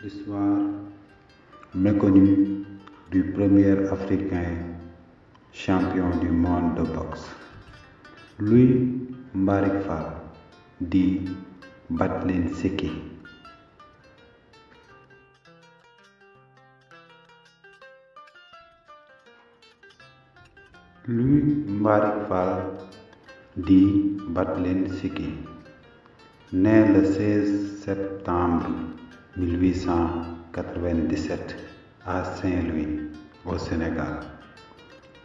Histoire méconnue du premier Africain champion du monde de boxe, Louis Mbarick Fall, dit Battling Seki. Louis Mbarick Fall, dit Battling Seki, né le 16 septembre 1897 à Saint-Louis, au Sénégal.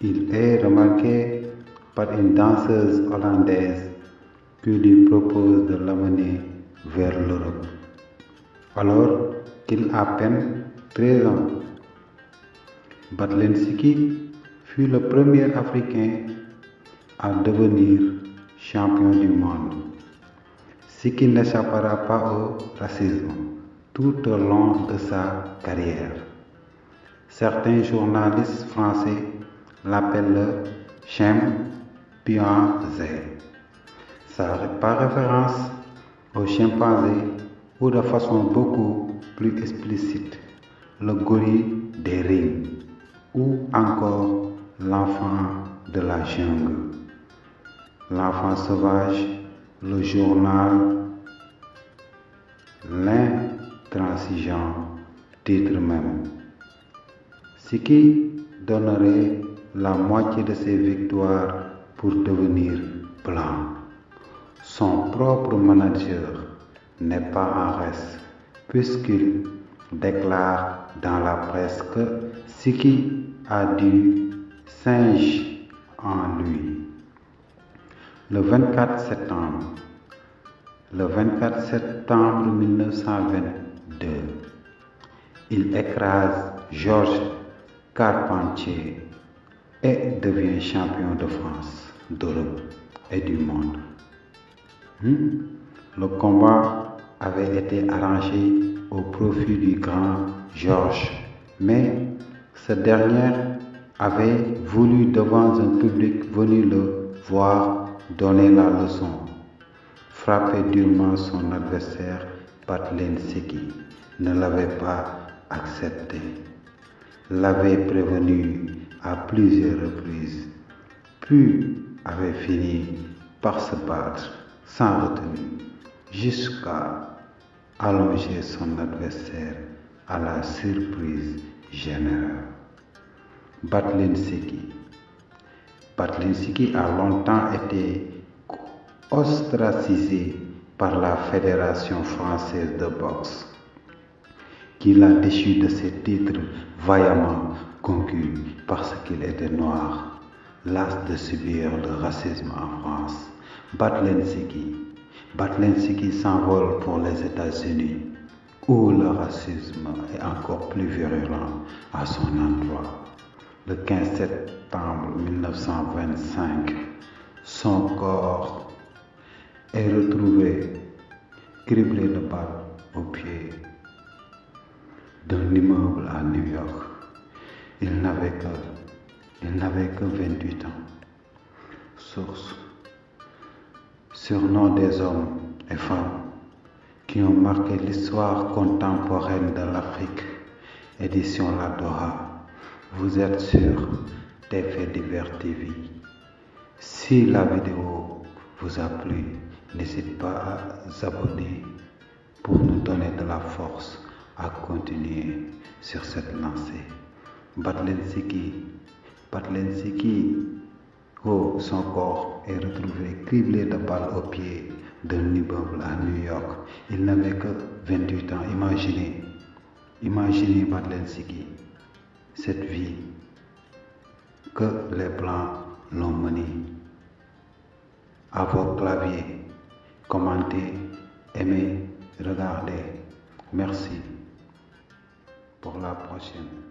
Il est remarqué par une danseuse hollandaise qui lui propose de l'amener vers l'Europe, alors qu'il a à peine 13 ans. Battling Seki fut le premier Africain à devenir champion du monde, ce qui n'échappera pas au racisme tout au long de sa carrière. Certains journalistes français l'appellent le chimpanzé, par référence au chimpanzé, ou de façon beaucoup plus explicite, le gorille des rimes, ou encore l'enfant de la jungle, l'enfant sauvage, le journal L'Intransigeant titre même. Ce qui donnerait la moitié de ses victoires pour devenir blanc. Son propre manager n'est pas en reste, puisqu'il déclare dans la presse que Seki a du singe en lui. Le 24 septembre 1922, il écrase Georges Carpentier et devient champion de France, d'Europe et du monde. Le combat avait été arrangé au profit du grand Georges, mais ce dernier avait voulu, devant un public venu le voir donner la leçon, frapper durement son adversaire. Battling Seki ne l'avait pas accepté, l'avait prévenu à plusieurs reprises, puis avait fini par se battre sans retenue jusqu'à allonger son adversaire à la surprise générale. Battling Seki a longtemps été ostracisé par la Fédération française de boxe, qui l'a déchu de ses titres vaillamment conquis parce qu'il était noir. Las de subir le racisme en France, Battling Seki s'envole pour les États-Unis, où le racisme est encore plus virulent à son endroit. Le 15 septembre 1925, son corps est retrouvé criblé de balles au pied d'un immeuble à New York. Il n'avait que 28 ans. Source: surnom des hommes et femmes qui ont marqué l'histoire contemporaine de l'Afrique, édition La Doha. Vous êtes sur des faits divers TV. Si la vidéo vous a plu, n'hésitez pas à vous abonner pour nous donner de la force à continuer sur cette lancée. Battling Seki, son corps est retrouvé criblé de balles au pied d'un immeuble à New York. Il n'avait que 28 ans. Imaginez Battling Seki, cette vie que les Blancs l'ont menée. À vos claviers, commentez, aimez, regardez. Merci. Pour la prochaine.